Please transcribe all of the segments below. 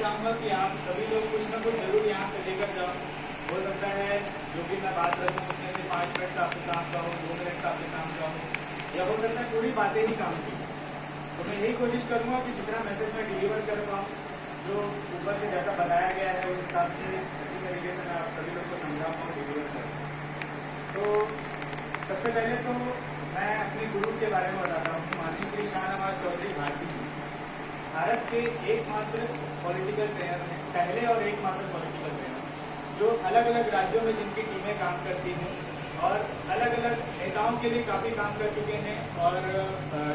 चाहूँगा कि आप सभी लोग कुछ ना कुछ जरूर यहाँ से लेकर जाओ। हो सकता है जो भी मैं बात करूँ उसमें से 5 मिनट का आपके काम का हो, 2 मिनट का आपके काम का हो, या हो सकता है पूरी बातें ही काम की। तो मैं यही कोशिश करूँगा कि जितना मैसेज मैं डिलीवर कर पाऊँ, जो ऊपर से जैसा बताया गया है उस हिसाब से अच्छी तरीके से मैं आप सभी लोग को समझा पाऊँ, डिलीवर कर पाऊँ। तो सबसे पहले तो मैं अपने गुरु के बारे में बताता हूँ। माननीय श्री शाहनवाज चौधरी भारती जी भारत के एकमात्र पॉलिटिकल ट्रेनर हैं, पहले और एकमात्र पॉलिटिकल ट्रेनर, जो अलग अलग राज्यों में जिनकी टीमें काम करती हैं और अलग अलग नेताओं के लिए काफ़ी काम कर चुके हैं और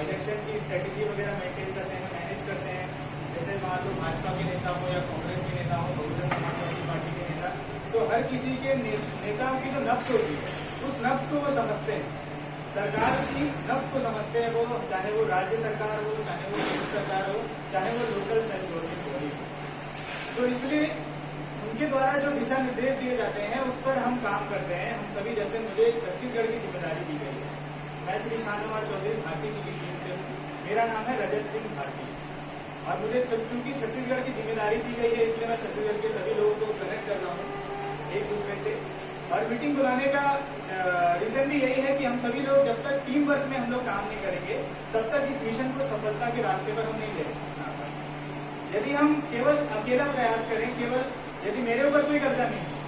इलेक्शन की स्ट्रेटेजी वगैरह मेंटेन करते हैं, मैनेज करते हैं। जैसे मान लो भाजपा के नेता हो या कांग्रेस के नेता हो, बहुजन समाजवादी पार्टी के नेता, तो हर किसी के नेताओं की जो नफ्स होती है उस नफ्स को वो समझते हैं, सरकार की नफ्स को समझते हैं। वो चाहे वो राज्य सरकार हो, चाहे वो केंद्र सरकार हो, चाहे वो लोकल सेल्फ गवर्नमेंट बॉडी हो। तो इसलिए उनके द्वारा जो दिशा निर्देश दिए जाते हैं उस पर हम काम करते हैं। हम सभी, जैसे मुझे छत्तीसगढ़ की जिम्मेदारी दी गई है, मैं श्री शाहनवाज चौधरी भारती जी की टीम से हूँ। मेरा नाम है रजत सिंह भारती और मुझे चूंकि छत्तीसगढ़ की जिम्मेदारी दी गई है इसलिए मैं छत्तीसगढ़ के सभी लोगों को कनेक्ट कर रहा हूँ एक दूसरे से। और मीटिंग बुलाने का रीजन भी यही है कि हम सभी लोग जब तक टीम वर्क में हम लोग काम नहीं करेंगे तब तक इस मिशन को सफलता के रास्ते पर हम नहीं ले पाएंगे। यदि हम केवल अकेला प्रयास करें, केवल यदि मेरे ऊपर कोई कर्जा नहीं है,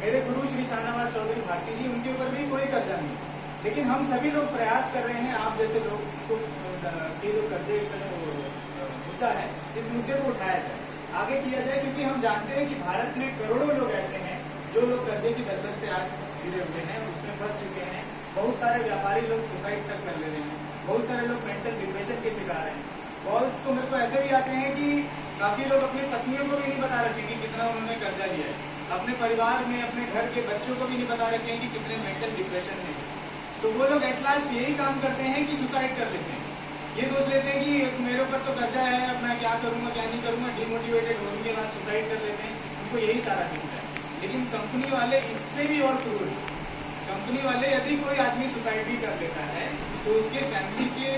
मेरे गुरु श्री शाहनवाज चौधरी भारती जी उनके ऊपर भी कोई कर्जा नहीं है, लेकिन हम सभी लोग प्रयास कर रहे हैं आप जैसे लोग को के जो कर्जे मुद्दा है इस मुद्दे को उठाया जाए, आगे किया जाए, क्योंकि हम जानते हैं कि भारत में करोड़ों लोग ऐसे हैं जो लोग कर्जे की दलदल से आज गिरे हुए हैं, उसमें फंस चुके हैं। बहुत सारे व्यापारी लोग सुसाइड तक कर ले रहे हैं, बहुत सारे लोग मेंटल डिप्रेशन के शिकार हैं। कॉल्स तो मेरे को ऐसे भी आते हैं कि काफी लोग अपनी पत्नियों को भी नहीं बता रखे कि कितना उन्होंने कर्जा लिया है, अपने परिवार में अपने घर के बच्चों को भी नहीं बता रखे हैं कि कितने मेंटल डिप्रेशन में है। तो वो लोग एट लास्ट यही काम करते हैं कि सुसाइड कर लेते हैं। ये सोच लेते हैं कि मेरे ऊपर तो कर्जा है, अब मैं क्या करूंगा क्या नहीं करूंगा, डिमोटिवेटेड होने के बाद सुसाइड कर लेते हैं। उनको यही चारा मिलता है। लेकिन कंपनी वाले इससे भी और क्रूर है। कंपनी वाले यदि कोई आदमी सुसाइड भी कर लेता है तो उसके फैमिली के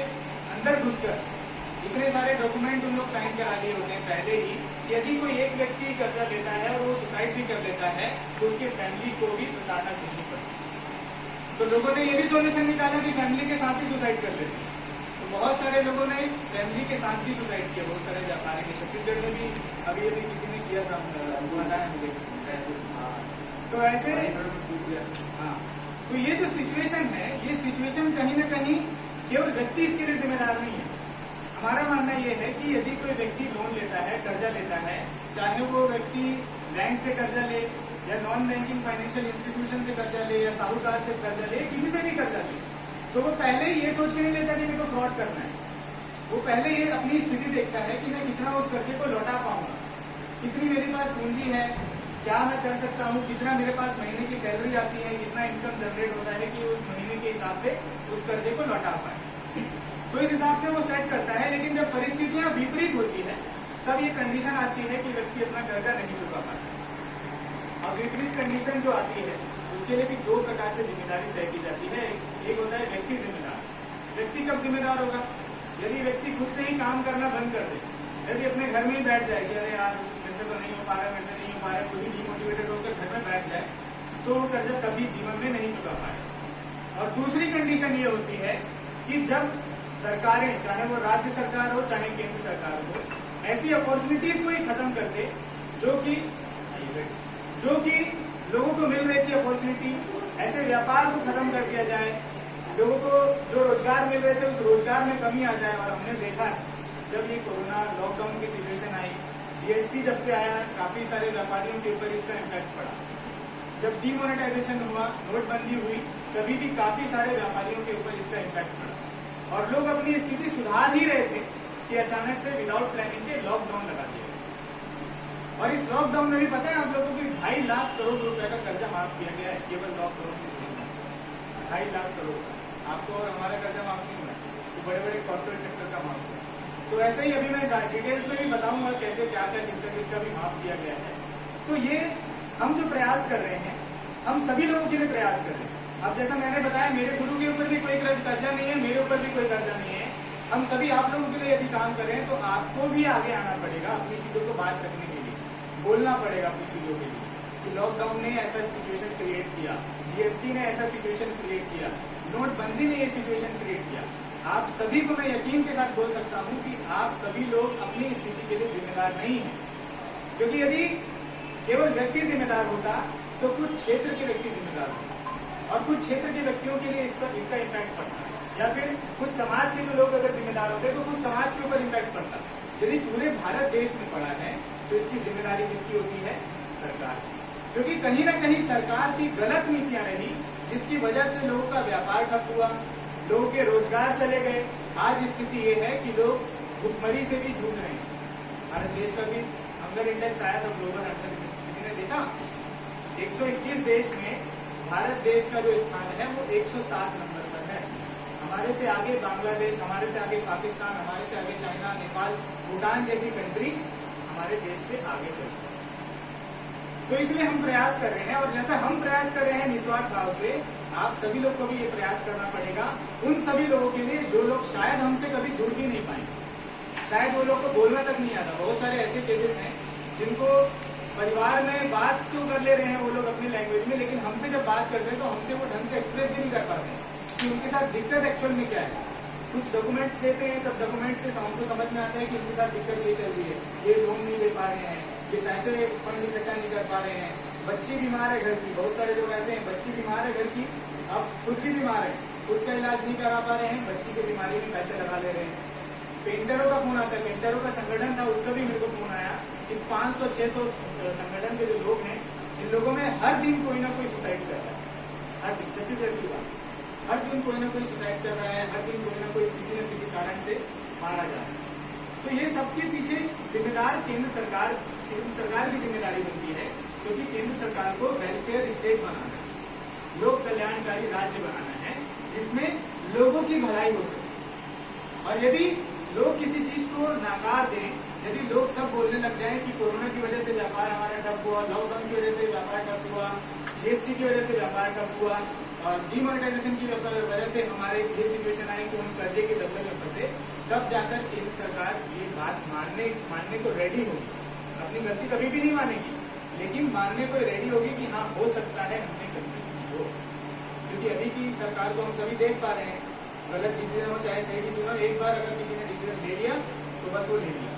अंदर घुसकर इतने सारे डॉक्यूमेंट उन लोग साइन करा लिए होते हैं पहले ही। यदि कोई एक व्यक्ति कर्जा लेता है और वो सुसाइड भी कर लेता है तो उसके फैमिली को भी बताना नहीं पड़ता। तो लोगों ने ये भी सोल्यूशन निकाला कि फैमिली के साथ ही सुसाइड कर लेते हैं। तो बहुत सारे लोगों ने फैमिली के साथ भी सुसाइड किया, बहुत सारे व्यापारी के। छत्तीसगढ़ में भी अभी किसी ने किया था, बताया मुझे किसी ने। तो ऐसे हाँ, तो ये जो सिचुएशन है, ये सिचुएशन कहीं ना कहीं केवल व्यक्ति इसके लिए जिम्मेदार नहीं है। हमारा मानना ये है कि यदि कोई व्यक्ति लोन लेता है, कर्जा लेता है, चाहे वो व्यक्ति बैंक से कर्जा ले या नॉन बैंकिंग फाइनेंशियल इंस्टीट्यूशन से कर्जा ले या साहूकार से कर्जा ले, किसी से भी कर्जा ले, तो वो पहले ये सोच के नहीं लेता कि मेरे को फ्रॉड करना है। वो पहले ये अपनी स्थिति देखता है कि मैं कितना उस कर्जे को लौटा पाऊंगा, कितनी मेरे पास पूंजी है, क्या मैं कर सकता हूँ, कितना मेरे पास महीने की सैलरी आती है, कितना इनकम जनरेट होता है कि उस महीने के हिसाब से उस कर्जे को लौटा पाए। तो इस हिसाब से वो सेट करता है। लेकिन जब परिस्थितियां विपरीत होती है तब ये कंडीशन आती है कि व्यक्ति अपना कर्जा नहीं चुका पाता। और विपरीत कंडीशन जो आती है उसके लिए भी 2 प्रकार से जिम्मेदारी तय की जाती है। एक होता है व्यक्ति जिम्मेदार। व्यक्ति कब जिम्मेदार होगा? यदि व्यक्ति खुद से ही काम करना बंद कर दे, यदि अपने घर में ही बैठ जाए कि अरे यार मेरे से तो नहीं हो पा रहा, मेरे से नहीं हो पा रहा, खुद ही डिमोटिवेटेड होकर घर में बैठ जाए, तो वो कर्जा कभी जीवन में नहीं चुका पाए। और दूसरी कंडीशन ये होती है कि जब सरकारें, चाहे वो राज्य सरकार हो चाहे केंद्र सरकार हो, ऐसी अपॉर्चुनिटीज को ही खत्म कर दे जो कि लोगों को मिल रही थी अपॉर्चुनिटी, ऐसे व्यापार को खत्म कर दिया जाए, लोगों को जो रोजगार मिल रहे थे उस रोजगार में कमी आ जाए। और हमने देखा है जब ये कोरोना लॉकडाउन की सिचुएशन आई, जीएसटी जब से आया, काफी सारे व्यापारियों के ऊपर इसका इम्पैक्ट पड़ा। जब डीमोनेटाइजेशन हुआ, नोटबंदी हुई, तभी भी काफी सारे व्यापारियों के ऊपर इसका इम्पैक्ट पड़ा और लोग अपनी स्थिति सुधार ही रहे थे कि अचानक से विदाउट प्लानिंग के लॉकडाउन लगा दिया। और इस लॉकडाउन में भी पता है आप लोगों को 2.5 लाख करोड़ रुपए का कर्जा माफ किया गया है केवल लॉकडाउन से। 2.5 लाख करोड़ आपको और हमारा कर्जा माफ नहीं हुआ, तो बड़े बड़े कॉर्पोरेट सेक्टर का माफ हुआ। तो ऐसे ही अभी मैं डिटेल्स में भी बताऊंगा कैसे क्या क्या किसका भी माफ किया गया है। तो ये हम जो प्रयास कर रहे हैं, हम सभी लोगों के लिए प्रयास कर रहे हैं। अब जैसा मैंने बताया, मेरे गुरु के ऊपर भी कोई कर्जा नहीं है, मेरे ऊपर भी कोई कर्जा नहीं है। हम सभी आप लोगों के लिए यदि काम करें तो आपको भी आगे आना पड़ेगा अपनी चीजों को बात रखने के लिए। बोलना पड़ेगा कुछ चीजों के लिए कि लॉकडाउन ने ऐसा सिचुएशन क्रिएट किया, जीएसटी ने ऐसा सिचुएशन क्रिएट किया, नोटबंदी ने ये सिचुएशन क्रिएट किया। आप सभी को मैं यकीन के साथ बोल सकता हूँ कि आप सभी लोग अपनी स्थिति के लिए जिम्मेदार नहीं है, क्योंकि यदि केवल व्यक्ति जिम्मेदार होता तो कुछ क्षेत्र के व्यक्ति जिम्मेदार होते और कुछ क्षेत्र के व्यक्तियों के लिए इसका इम्पैक्ट पड़ता, या फिर कुछ समाज के जो लोग अगर जिम्मेदार होते तो कुछ समाज के ऊपर इम्पैक्ट पड़ता। यदि पूरे भारत देश में पड़ा है तो इसकी जिम्मेदारी किसकी होती है? सरकार की, क्योंकि कहीं ना कहीं सरकार की गलत नीतियां रही जिसकी वजह से लोगों का व्यापार ठप हुआ, लोगों के रोजगार चले गए। आज स्थिति ये है कि लोग भुखमरी से भी जूझ रहे हैं। भारत देश का भी हंगर इंडेक्स आया था, ग्लोबल हंगर, किसी ने देखा? 121 देश में भारत देश का जो स्थान है वो 107 नंबर पर है। हमारे से आगे बांग्लादेश, हमारे से आगे पाकिस्तान, हमारे से आगे चाइना, नेपाल, भूटान जैसी कंट्री हमारे देश से आगे चलती है। तो इसलिए हम प्रयास कर रहे हैं, और जैसा हम प्रयास कर रहे हैं निस्वार्थ भाव से, आप सभी लोग को भी ये प्रयास करना पड़ेगा। उन सभी लोगों के लिए जो लोग शायद हमसे कभी जुड़ भी नहीं पाएंगे, शायद वो लोग को बोलना तक नहीं आता। बहुत सारे ऐसे केसेस हैं जिनको परिवार में बात तो कर ले रहे हैं वो लोग अपनी लैंग्वेज में, लेकिन हमसे जब बात करते हैं तो हमसे वो ढंग से एक्सप्रेस भी नहीं कर पाते कि उनके साथ दिक्कत एक्चुअल में क्या है। कुछ डॉक्यूमेंट्स देते हैं, तब डॉक्यूमेंट्स से हमको समझ में आता है कि उनके साथ दिक्कत ये चल रही है, ये लोन नहीं ले पा रहे हैं, ये पैसे फंड इकट्ठा नहीं कर पा रहे हैं, बच्ची बीमार है घर की। बहुत सारे लोग ऐसे हैं, बच्ची बीमार है घर की, अब खुद भी बीमार है, खुद का इलाज नहीं करा पा रहे हैं, बच्ची की बीमारी में पैसे लगा ले रहे हैं। पेंटरों का फोन आता है, पेंटरों का संगठन था, उसका भी मेरे को फोन आया कि 500-600 संगठन के जो लोग हैं, इन लोगों में हर दिन कोई ना कोई सुसाइड कर रहा है। हर दिन, छत्तीसगढ़ की बात, हर दिन कोई ना कोई सुसाइड कर रहा है, हर दिन कोई ना कोई किसी न किसी कारण से मारा जा रहा है। तो ये सबके पीछे जिम्मेदार केंद्र सरकार की जिम्मेदारी बनती है, क्योंकि केंद्र सरकार को वेलफेयर स्टेट बनाना है, लोक कल्याणकारी राज्य बनाना है जिसमें लोगों की भलाई हो सके। और यदि लोग किसी चीज को नाकार दें, यदि लोग सब बोलने लग जाएं कि कोरोना की वजह से व्यापार हमारा ठप हुआ, लॉकडाउन की वजह से व्यापार ठप हुआ, जीएसटी की वजह से व्यापार ठप हुआ, और डिमोनेटाइजेशन की वजह से हमारे ये सिचुएशन आई कि हम कर्जे के दलदल में फंसे, तब जाकर केंद्र सरकार ये बात मानने को रेडी होगी। अपनी गलती कभी भी नहीं मानेगी, लेकिन मानने को रेडी होगी कि हाँ, हो सकता है हमने गलती की हो। क्योंकि अभी की सरकार को हम सभी देख पा रहे हैं, गलत डिसीजन हो चाहे सही डिसीजन हो, एक बार अगर किसी ने डिसीजन ले लिया तो बस वो ले लिया।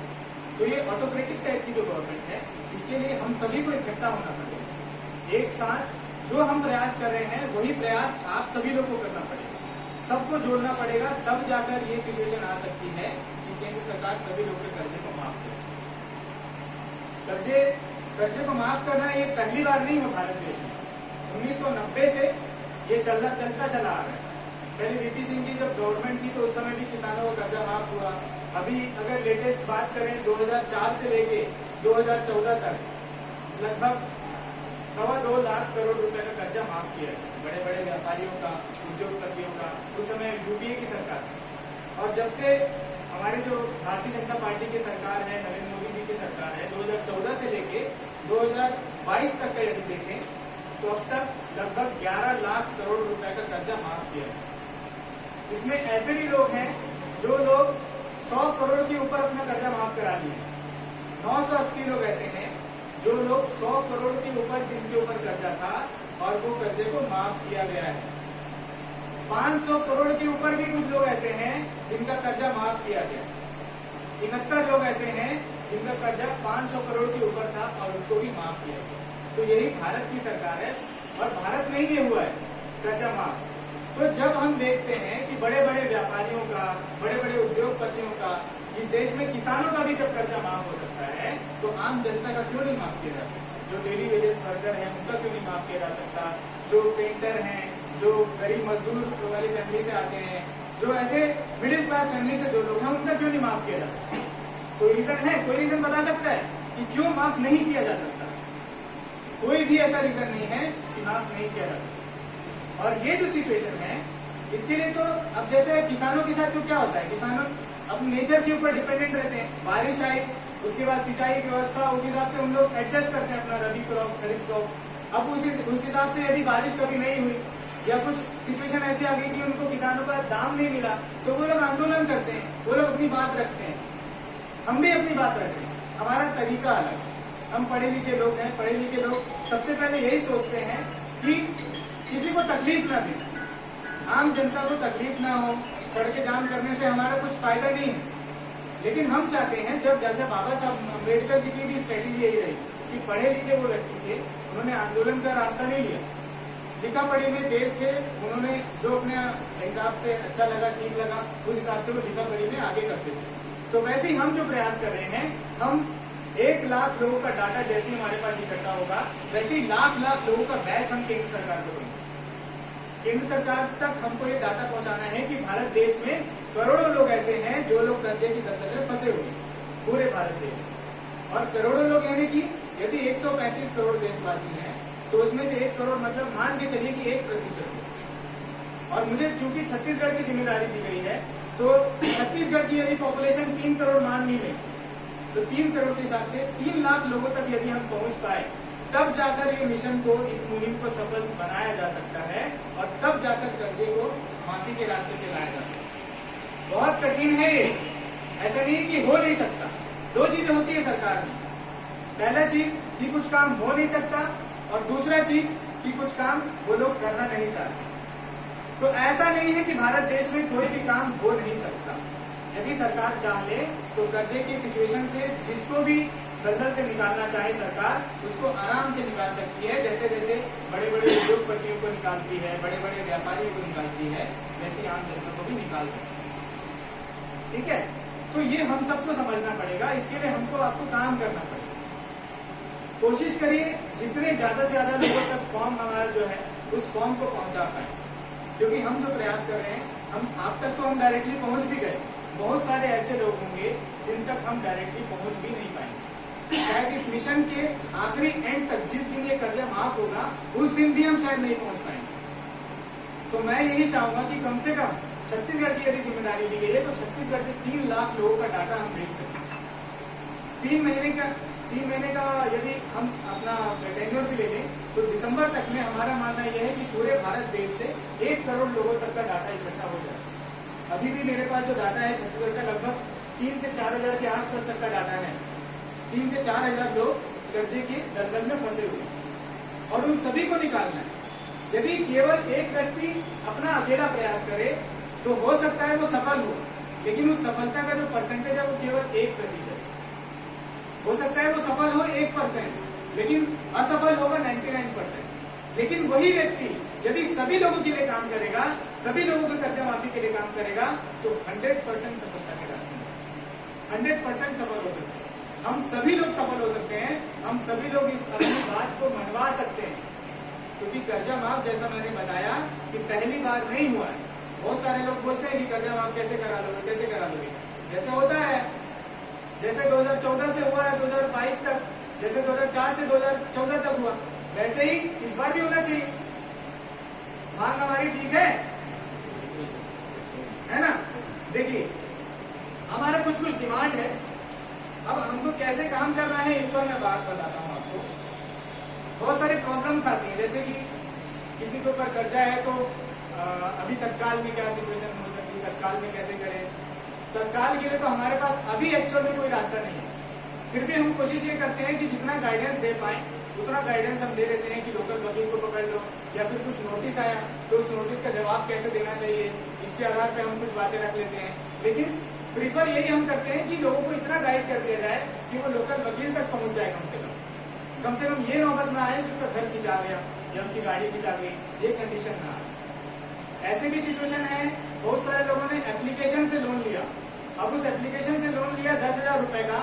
तो ये ऑटोक्रेटिक टाइप की जो गवर्नमेंट है, इसके लिए हम सभी को इकट्ठा होना पड़ेगा। एक साथ जो हम प्रयास कर रहे हैं वही प्रयास आप सभी लोग को करना पड़ेगा, सबको जोड़ना पड़ेगा, तब जाकर ये सिचुएशन आ सकती है कि केंद्र सरकार सभी लोग के कर्जे को माफ करे। कर्जे को माफ करना ये पहली बार नहीं हुआ भारत देश में। 1990 से ये चलता चला आ रहा है। पहले वीपी सिंह की जब गवर्नमेंट थी तो उस समय भी किसानों का कर्जा माफ हुआ। अभी अगर लेटेस्ट बात करें 2004 से लेके 2014 तक लगभग 2.25 लाख करोड़ रुपए का कर्जा माफ किया है बड़े बड़े व्यापारियों का, उद्योगपतियों का। उस समय यूपीए की सरकार, और जब से हमारी जो भारतीय जनता पार्टी की सरकार है, नरेंद्र मोदी जी की सरकार है, 2014 से लेके 2022 तक का यदि देखें तो अब तक लगभग 11 लाख करोड़ रुपए का कर्जा माफ किया है। इसमें ऐसे भी लोग हैं जो लोग 100 करोड़ के ऊपर अपना कर्जा माफ करा लिए। 980 लोग ऐसे हैं जो लोग 100 करोड़ के ऊपर, जिनके ऊपर कर्जा था और वो कर्जे को माफ किया गया है। 500 करोड़ के ऊपर भी कुछ लोग ऐसे हैं जिनका कर्जा माफ किया गया। 71 लोग ऐसे हैं जिनका कर्जा 500 करोड़ के ऊपर था और उसको भी माफ किया गया। तो यही भारत की सरकार है, और भारत में ही ये हुआ है कर्जा माफ। तो जब हम देखते हैं कि बड़े बड़े व्यापारियों का, बड़े बड़े उद्योगपतियों का, इस देश में किसानों का भी जब कर्जा माफ हो सकता है, तो आम जनता का क्यों नहीं माफ किया जा सकता? जो डेली वेजेस वर्कर हैं उनका क्यों नहीं माफ किया जा सकता? जो पेंटर हैं, जो गरीब मजदूर वाली फैमिली से आते हैं, जो ऐसे मिडिल क्लास फैमिली से जो लोग हैं, उनका क्यों नहीं माफ किया जा सकता? कोई रीजन है? कोई रीजन बता सकता है कि क्यों माफ नहीं किया जा सकता? कोई भी ऐसा रीजन नहीं है कि माफ नहीं किया जा सकता। और ये जो सिचुएशन है, इसके लिए तो अब जैसे किसानों के साथ तो क्या होता है, किसानों अपने नेचर के ऊपर डिपेंडेंट रहते हैं। बारिश आई, उसके बाद सिंचाई की व्यवस्था, उस हिसाब से हम लोग एडजस्ट करते हैं अपना रबी क्रॉप, खरीफ क्रॉप। अब उस हिसाब से यदि बारिश कभी नहीं हुई या कुछ सिचुएशन ऐसी आ गई कि उनको किसानों का दाम नहीं मिला, तो वो लोग आंदोलन करते हैं, वो लोग अपनी बात रखते हैं। हम भी अपनी बात रखते हैं, हमारा तरीका अलग है। हम पढ़े लिखे लोग हैं, पढ़े लिखे लोग सबसे पहले यही सोचते हैं कि किसी को तकलीफ ना दे, आम जनता को तकलीफ ना हो, सड़कें जाम करने से हमारा कुछ फायदा नहीं है। लेकिन हम चाहते हैं, जब जैसे बाबा साहब अम्बेडकर जी की भी स्ट्रेटेजी यही रही कि पढ़े लिखे वो व्यक्ति थे, उन्होंने आंदोलन का रास्ता नहीं लिया, लिखा पढ़े में तेज थे, उन्होंने जो अपने हिसाब से अच्छा लगा, ठीक लगा, उस हिसाब से वो लिखा पढ़ी में आगे करते थे। तो वैसे ही हम जो प्रयास कर रहे हैं, हम 1 लाख लोगों का डाटा जैसे ही हमारे पास इकट्ठा होगा, वैसे ही लाख लाख लोगों का बैच हम केंद्र सरकार को देंगे। केंद्र सरकार तक हमको ये डाटा पहुंचाना है कि भारत देश में करोड़ों लोग ऐसे हैं जो लोग कर्जे की दलदल में फंसे हुए हैं, पूरे भारत देश। और करोड़ों लोग यानी कि यदि 135 करोड़ देशवासी हैं, तो उसमें से 1 करोड़ मतलब मान के चलिए कि 1%। और मुझे चूंकि छत्तीसगढ़ की जिम्मेदारी दी गई है, तो छत्तीसगढ़ की यदि पॉपुलेशन 3 करोड़ मान ली लें, तो 3 करोड़ के हिसाब से 3 लाख लोगों तक यदि हम पहुंच पाए, तब जाकर ये मिशन को, इस मुहिम को सफल बनाया जा सकता है और तब जाकर कर्जे को माफी के रास्ते पे लाया जा सकता है। बहुत कठिन है ये, ऐसा नहीं कि हो नहीं सकता। 2 चीजें होती है सरकार में, पहला चीज कि कुछ काम हो नहीं सकता और दूसरा चीज कि कुछ काम वो लोग करना नहीं चाहते। तो ऐसा नहीं है कि भारत देश में कोई भी काम हो नहीं सकता। यदि सरकार चाह ले तो कर्जे की सिचुएशन से जिसको भी दलदल से निकालना चाहे सरकार, उसको आराम से निकाल सकती है। जैसे जैसे बड़े बड़े उद्योगपतियों को निकालती है, बड़े बड़े व्यापारियों को निकालती है, वैसे आम जनता को भी निकाल सकती है। ठीक है, तो ये हम सबको समझना पड़ेगा। इसके लिए हमको आपको काम करना पड़ेगा। कोशिश करिए जितने ज्यादा से ज्यादा लोगों तक फॉर्म हमारा जो है उस फॉर्म को पहुंचा पाए, क्योंकि हम जो प्रयास कर रहे हैं, हम आप तक तो हम डायरेक्टली पहुंच भी गए, बहुत सारे ऐसे लोग होंगे जिन तक हम डायरेक्टली पहुंच भी नहीं पाएंगे। शायद इस मिशन के आखिरी एंड तक, जिस दिन ये कर्जा माफ होगा, उस दिन भी हम शायद नहीं पहुंच पाएंगे। तो मैं यही चाहूंगा कि कम से कम छत्तीसगढ़ की यदि जिम्मेदारी दी गई है, तो छत्तीसगढ़ से 3 लाख लोगों का डाटा हम भेज सकते हैं। 3 महीने का यदि हम अपना टेन्योर भी ले लें, तो दिसंबर तक में हमारा मानना यह है कि पूरे भारत देश से 1 करोड़ लोगों तक का डाटा इकट्ठा हो जाए। अभी भी मेरे पास जो डाटा है छत्तीसगढ़ का, लगभग 3 से 4 हजार के आसपास तक का डाटा है। 3 से 4 हजार लोग कर्जे के दलदल में फंसे हुए और उन सभी को निकालना है। यदि केवल एक व्यक्ति अपना अकेला प्रयास करे तो हो सकता है वो सफल हो, लेकिन उस सफलता का जो परसेंटेज है वो केवल 1% हो सकता है। वो सफल हो 1%, लेकिन असफल होगा 99%। लेकिन वही व्यक्ति यदि सभी लोगों के लिए काम करेगा, सभी लोगों को कर्जा माफी के लिए काम करेगा, तो 100% सफलता के रास्ते 100% सफल हो सकते हैं। हम सभी लोग सफल हो सकते हैं, हम सभी लोग अपनी बात को मनवा सकते हैं, क्योंकि कर्जा माफ, जैसा मैंने बताया, कि पहली बार नहीं हुआ है। बहुत सारे लोग बोलते हैं कि कर्जा माफ कैसे करा लोगे, कैसे करा लोगे। जैसे होता है, जैसे 2014 से हुआ है 2022 तक, जैसे 2004 से 2014 तक हुआ, वैसे ही इस बार भी होना चाहिए। मांग हमारी ठीक है ना। देखिए, हमारा कुछ कुछ डिमांड है। अब हमको कैसे काम करना है, इस पर मैं बात बताता हूँ आपको। बहुत सारी प्रॉब्लम्स आती हैं, जैसे कि किसी के ऊपर कर्जा है, तो अभी तत्काल में क्या सिचुएशन हो सकती है, तत्काल में कैसे करें। तत्काल के लिए तो हमारे पास अभी एक्चुअल में कोई रास्ता नहीं है। फिर भी हम कोशिश ये करते हैं कि जितना गाइडेंस दे पाए उतना गाइडेंस हम दे देते हैं कि लोकल वकील को पकड़ लो, या फिर कुछ नोटिस आया तो उस नोटिस का जवाब कैसे देना चाहिए, इसके आधार पर हम कुछ बातें रख लेते हैं। लेकिन प्रीफर यही हम करते हैं कि लोगों को इतना गाइड कर दिया जाए कि वो लोकल वकील तक पहुंच जाए। कम से कम ये नौबत ना आए कि उसका घर खिंचा गया या उसकी गाड़ी खिंचा गई, ये कंडीशन ना आए। ऐसे भी सिचुएशन है, बहुत सारे लोगों ने एप्लीकेशन से लोन लिया। अब उस एप्लीकेशन से लोन लिया 10,000 रुपए का,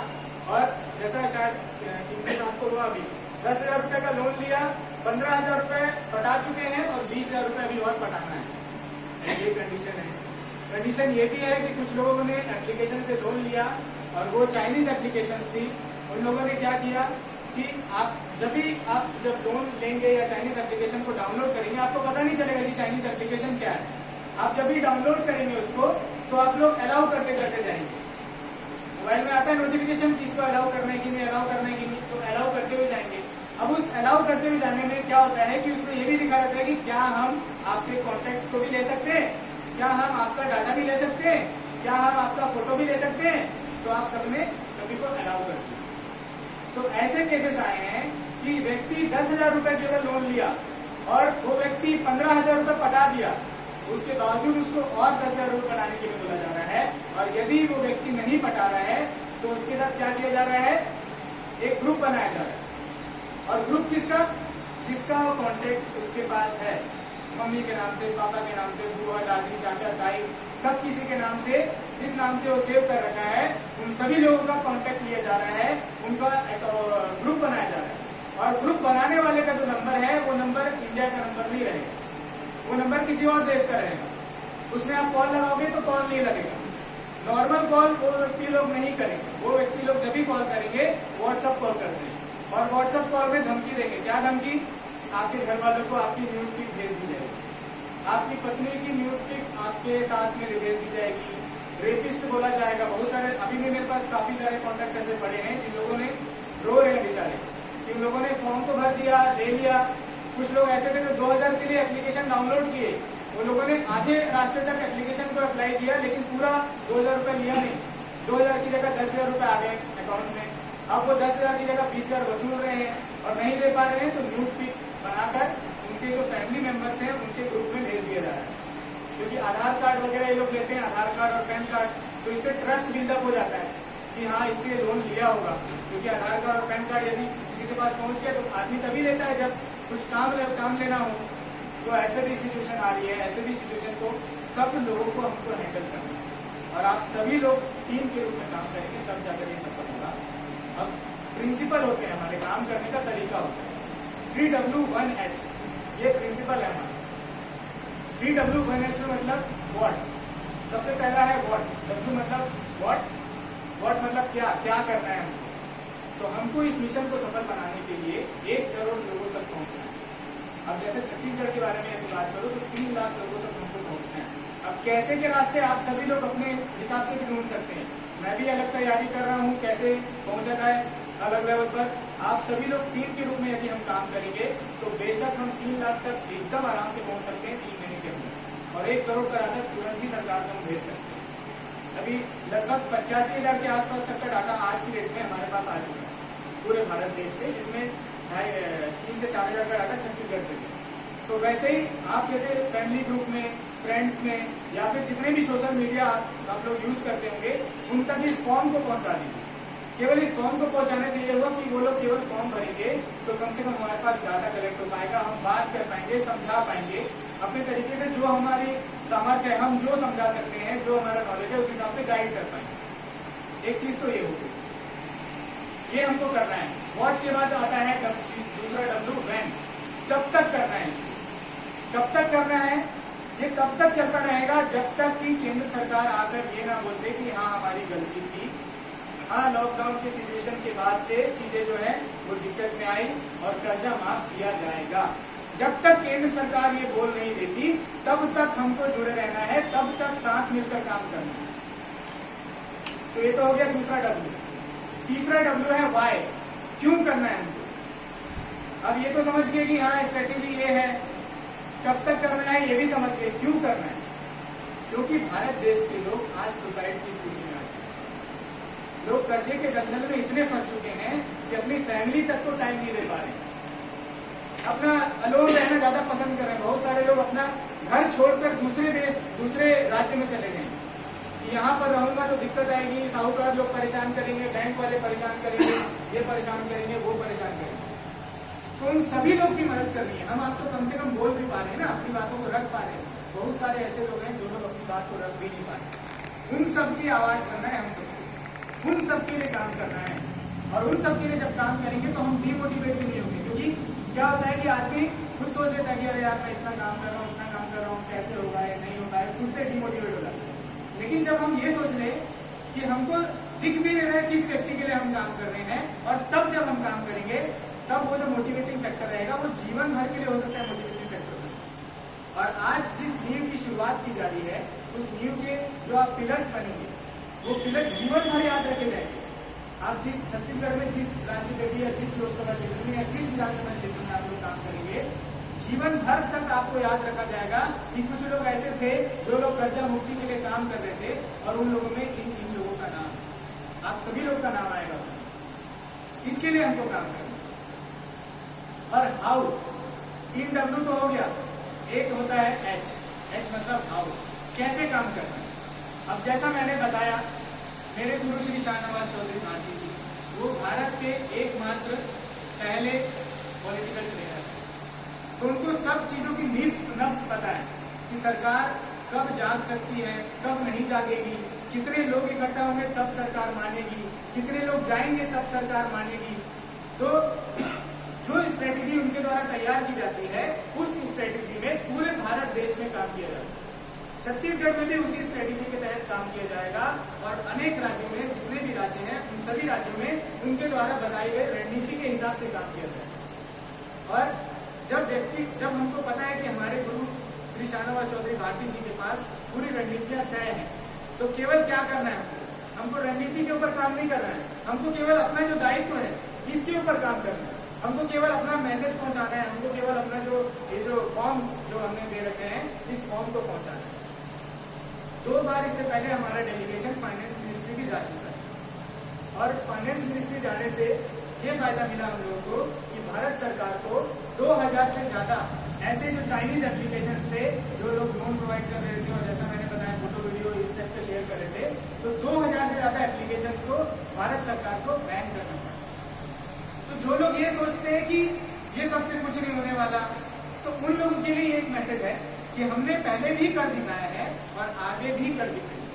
और जैसा शायद कितने साथ को हुआ, अभी 10,000 रुपए का लोन लिया, 15,000 रुपए पटा चुके हैं और 20,000 रुपए अभी और पटाना है। ये कंडीशन है। कंडीशन ये भी है कि कुछ लोगों ने एप्लीकेशन से लोन लिया और वो चाइनीज एप्लीकेशन थी। उन लोगों ने क्या किया कि आप जब लोन लेंगे या चाइनीज एप्लीकेशन को डाउनलोड करेंगे, आपको पता नहीं चलेगा कि चाइनीज एप्लीकेशन क्या है। आप जब भी डाउनलोड करेंगे उसको, तो आप लोग अलाउ करते जाएंगे। मोबाइल में आता है नोटिफिकेशन कि इसको अलाउ करना है कि नहीं, अलाउ करना है कि नहीं, तो अलाउ करते हुए जाएंगे। अब उस अलाउ करते हुए जाने में क्या होता है कि उसमें ये भी लिखा रहता है कि क्या हम आपके कॉन्टेक्ट को भी ले सकते हैं, क्या हम आपका डाटा भी ले सकते हैं, क्या हम आपका फोटो भी ले सकते हैं। तो आप सबने सभी को अलाउ कर दिया। तो ऐसे केसेस आए हैं कि व्यक्ति 10,000 रुपए केवल लोन लिया और वो व्यक्ति 15,000 रुपए पटा दिया, उसके बावजूद उसको और 10,000 रुपए पटाने के लिए बोला जा रहा है। और यदि वो व्यक्ति नहीं पटा रहा है तो उसके साथ क्या किया जा रहा है, एक ग्रुप बनाया जा रहा है। और ग्रुप किसका, जिसका कॉन्टेक्ट उसके पास है, मम्मी के नाम से, पापा के नाम से, बुआ, दादी, चाचा, ताई, सब किसी के नाम से, जिस नाम से वो सेव कर रखा है, उन सभी लोगों का कॉन्टेक्ट लिया जा रहा है, उनका ग्रुप बनाया जा रहा है। और ग्रुप बनाने वाले का जो नंबर है वो नंबर इंडिया का नंबर नहीं रहेगा, वो नंबर किसी और देश का रहेगा। उसमें आप कॉल लगाओगे तो कॉल नहीं लगेगा, नॉर्मल कॉल वो व्यक्ति लोग नहीं करेंगे। वो व्यक्ति लोग जब भी कॉल करेंगे व्हाट्सएप कॉल करते हैं, और व्हाट्सएप कॉल में धमकी देंगे। क्या धमकी, आपके घर वालों को आपकी न्यूड पिक भेज दी जाएगी, आपकी पत्नी की न्यूड पिक आपके साथ में भेज दी जाएगी, रेपिस्ट बोला जाएगा। बहुत सारे अभी भी मेरे पास काफी सारे कॉन्टेक्ट ऐसे पड़े हैं जिन लोगों ने रो रहे हैं बेचारे, जिन लोगों ने फॉर्म तो भर दिया, ले लिया। कुछ लोग ऐसे थे जो 2000 के लिए एप्लीकेशन डाउनलोड किए, वो लोगों ने आधे रास्ते तक एप्लीकेशन को अप्लाई किया लेकिन पूरा 2000 रुपए लिया नहीं, 2000 की जगह 10,000 रुपए आ गए अकाउंट में। अब वो 10,000 की जगह 20,000 वसूल रहे हैं और नहीं दे पा रहे हैं, तो न्यूड पिक बनाकर उनके जो फैमिली मेंबर्स हैं उनके ग्रुप में भेज दिया जा रहा है। क्योंकि आधार कार्ड वगैरह ये लोग लेते हैं, आधार कार्ड और पैन कार्ड, तो इससे ट्रस्ट बिल्डअप हो जाता है कि हाँ इससे लोन लिया होगा। क्योंकि आधार कार्ड और पैन कार्ड यदि किसी के पास पहुंच गया तो आदमी तभी लेता है जब कुछ काम लेना हो। तो ऐसे भी सिचुएशन आ रही है, ऐसे भी सिचुएशन को सब लोगों को हमको हैंडल करना है और आप सभी लोग टीम के रूप में काम करेंगे तब जाकर ये सफल होगा। अब प्रिंसिपल होते हैं हमारे काम करने का तरीका होता है 3W1H, ये प्रिंसिपल है हमारा। 3W1H मतलब व्हाट, सबसे पहला है व्हाट, W मतलब व्हाट, व्हाट मतलब क्या, क्या करना है हमको। तो हमको इस मिशन को सफल बनाने के लिए 1 करोड़ लोगों तक पहुंचना है। अब जैसे छत्तीसगढ़ के बारे में यदि बात करूं तो 3 लाख लोगों तक हमको पहुंचना है। अब कैसे के रास्ते आप सभी लोग अपने हिसाब से भी ढूंढ सकते हैं, मैं भी अलग तैयारी कर रहा हूं कैसे पहुंचा जाए अलग लेवल पर। आप सभी लोग टीम के रूप में यदि हम काम करेंगे तो बेशक हम 3 लाख तक एकदम आराम से पहुंच सकते हैं 3 महीने के अंदर, और 1 करोड़ का डाटा तुरंत ही सरकार को हम भेज सकते हैं। अभी लगभग 85,000 के आसपास तक का डाटा आज की डेट में हमारे पास आ चुका है पूरे भारत देश से, जिसमें 3 से 4,000 का डाटा छत्तीसगढ़ से है। तो वैसे ही आप जैसे फैमिली ग्रुप में, फ्रेंड्स में, या फिर जितने भी सोशल मीडिया आप लोग यूज करते होंगे उन तक इस फॉर्म को पहुंचा दीजिए। केवल इस फॉर्म को पहुंचाने से ये हुआ कि वो लोग केवल फॉर्म भरेंगे तो कम से कम हमारे पास डाटा कलेक्ट हो पाएगा, हम बात कर पाएंगे, समझा पाएंगे अपने तरीके से, जो हमारी सामर्थ्य है हम जो समझा सकते हैं, जो हमारा नॉलेज है उस हिसाब से गाइड कर पाएंगे। एक चीज तो ये होगी, ये हमको करना है। व्हाट के बाद आता है दूसरा W, व्हेन, कब तक करना है इसको, कब तक करना है, ये तब तक चलता रहेगा जब तक कि केंद्र सरकार आकर ये ना बोलते कि हाँ हमारी गलती थी, हाँ लॉकडाउन की सिचुएशन के बाद से चीजें जो है वो दिक्कत में आई और कर्जा माफ किया जाएगा। जब तक केंद्र सरकार ये बोल नहीं देती तब तक हमको जुड़े रहना है, तब तक साथ मिलकर काम करना है। तो ये तो हो गया दूसरा W। तीसरा W है वाई, क्यों करना है हमको। अब ये तो समझ गए कि हाँ स्ट्रेटेजी ये है, कब तक करना है ये भी समझ गए, क्यों करना है। क्योंकि भारत देश के लोग आज सुसाइड की स्थिति में आ चुके हैं, लोग कर्जे के दलदल में इतने फंस चुके हैं कि अपनी फैमिली तक को टाइम नहीं दे पा रहे, अपना अलोन रहना ज्यादा पसंद कर रहे हैं। बहुत सारे लोग अपना घर छोड़कर दूसरे देश, दूसरे राज्य में चले गए। यहाँ पर रहूंगा तो दिक्कत आएगी, साहूकार लोग परेशान करेंगे, बैंक वाले परेशान करेंगे, ये परेशान करेंगे, वो परेशान करेंगे। तो उन सभी लोग की मदद करनी है। हम आपको कम से कम बोल भी पा रहे हैं ना, अपनी बातों को रख पा रहे हैं। बहुत सारे ऐसे लोग हैं जो लोग अपनी बात को रख भी नहीं पा रहे। उन सब की आवाज करना है हम सबको, उन सब के लिए काम करना है। और उन सब के लिए जब काम करेंगे तो हम डिमोटिवेट भी नहीं होंगे। क्योंकि क्या होता है कि आदमी खुद सोच लेता है कि अरे यार मैं इतना काम कर रहा हूँ, इतना काम कर रहा हूँ, कैसे होगा या नहीं होगा, खुद से डिमोटिवेट हो जाता है। लेकिन जब हम ये सोच लें कि हमको दिख भी नहीं रहा है किस व्यक्ति के लिए हम काम कर रहे हैं, और तब जब हम काम करेंगे तब वो जो मोटिवेटिंग फैक्टर रहेगा वो जीवन भर के लिए हो सकता है मोटिवेटिंग फैक्टर। और आज जिस नींव की शुरुआत की जा रही है उस नींव के जो आप पिलर्स बनेंगे वो पिलर जीवन भर याद रखे जाएंगे। आप जिस छत्तीसगढ़ में जिस राज्य में या जिस लोकसभा क्षेत्र में या जिस विधानसभा क्षेत्र में आप लोग काम करेंगे, जीवन भर तक आपको याद रखा जाएगा कि कुछ लोग ऐसे थे जो लोग कर्जा मुक्ति के लिए काम कर रहे थे और उन लोगों में इन लोगों का नाम, आप सभी लोग का नाम आएगा। इसके लिए हमको काम करना। और हाउ, 3 W तो हो गया, एक होता है H, H मतलब हाउ, कैसे काम करना है। अब जैसा मैंने बताया, मेरे गुरु श्री शाहनवाज चौधरी भारती जी, वो भारत के एकमात्र पहले पॉलिटिकल ट्रेनर है, तो उनको सब चीजों की नब्ज पता है कि सरकार कब जाग सकती है, कब नहीं जागेगी, कितने लोग इकट्ठा होंगे तब सरकार मानेगी, कितने लोग जाएंगे तब सरकार मानेगी। तो जो स्ट्रेटेजी उनके द्वारा तैयार की जाती है, उस स्ट्रेटेजी में पूरे भारत देश में काम किया जाता है। छत्तीसगढ़ में भी उसी स्ट्रेटेजी के तहत काम किया जाएगा और अनेक राज्यों में, जितने भी राज्य हैं उन सभी राज्यों में उनके द्वारा बताई गई रणनीति के हिसाब से काम किया जाएगा। और जब हमको पता है कि हमारे गुरु श्री शाहनवाज चौधरी भारती जी के पास पूरी रणनीतियां तय हैं, तो केवल क्या करना है, हमको रणनीति के ऊपर काम नहीं करना है, हमको केवल अपना जो दायित्व है इसके ऊपर काम करना है, हमको केवल अपना मैसेज पहुंचाना है, हमको केवल अपना जो फॉर्म जो हमने दे रखे हैं इस फॉर्म को पहुंचाना है। 2 बार इससे पहले हमारा डेलीगेशन फाइनेंस मिनिस्ट्री भी जा चुका है और फाइनेंस मिनिस्ट्री जाने से ये फायदा मिला हम लोगों को कि भारत सरकार को 2000 से ज्यादा ऐसे जो चाइनीज एप्लीकेशन थे, जो लोग लोन प्रोवाइड कर रहे थे और जैसा मैंने बताया फोटो वीडियो इस टाइप पे शेयर कर रहे थे, तो 2000 से ज्यादा एप्लीकेशन को भारत सरकार को बैन करना पड़ा। तो जो लोग ये सोचते हैं कि ये सबसे कुछ नहीं होने वाला, तो उन लोगों के लिए एक मैसेज है कि हमने पहले भी कर दिखाया है और आगे भी कर दिखाएंगे,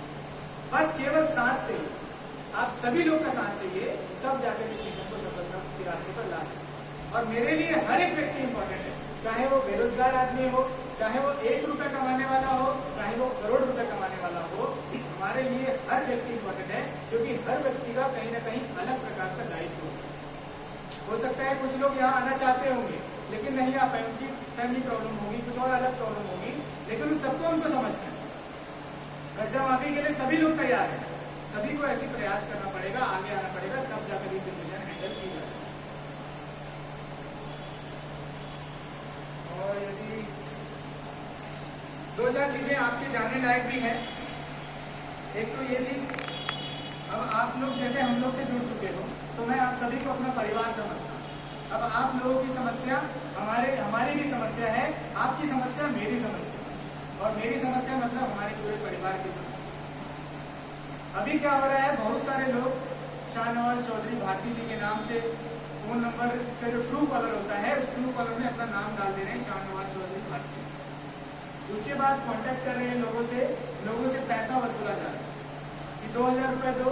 बस केवल साथ चाहिए, आप सभी लोग का साथ चाहिए, तब जाकर इस मिशन को सफलता के रास्ते पर ला सकते। और मेरे लिए हर एक व्यक्ति इंपॉर्टेंट है, चाहे वो बेरोजगार आदमी हो, चाहे वो 1 रुपए कमाने वाला हो, चाहे वो करोड़ रुपए कमाने वाला हो, हमारे लिए हर व्यक्ति इंपॉर्टेंट है, क्योंकि हर व्यक्ति का कहीं ना कहीं अलग प्रकार का दायित्व हो सकता है। कुछ लोग यहाँ आना चाहते होंगे लेकिन नहीं आ पाए, उनकी फैमिली प्रॉब्लम होगी, कुछ और अलग प्रॉब्लम होगी, लेकिन उन सबको उनको समझना है। कर्जा माफी के लिए सभी लोग तैयार हैं, सभी को ऐसे प्रयास करना पड़ेगा, आगे आना पड़ेगा, तब जाकर ये सिचुएशन हैंडल की जा सकती है। और यदि 2-4 चीजें आपके जानने लायक भी है, एक तो ये चीज, अब आप लोग जैसे हम लोग से जुड़ चुके हो, तो मैं आप सभी को अपना परिवार समझता हूँ। अब आप लोगों की समस्या हमारी भी समस्या है, आपकी समस्या मेरी समस्या, और मेरी समस्या मतलब हमारे पूरे परिवार की समस्या। अभी क्या हो रहा है, बहुत सारे लोग शाहनवाज चौधरी भारती जी के नाम से फोन नंबर का जो ट्रू कॉलर होता है, उस ट्रू कॉलर में अपना नाम डाल दे रहे हैं शाहनवाज चौधरी भारती। उसके बाद कांटेक्ट कर रहे हैं लोगों से पैसा वसूला जा रहा है कि 2000 रुपए दो,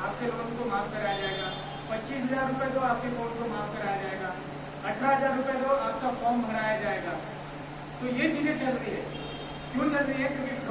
आपके लोन को माफ कराया जाएगा, 25,000 रुपए दो, आपके फोन को माफ कराया जाएगा, 18,000 रुपए दो, आपका फॉर्म भराया जाएगा। तो ये चीजें चल रही है। क्यों चल रही है? क्योंकि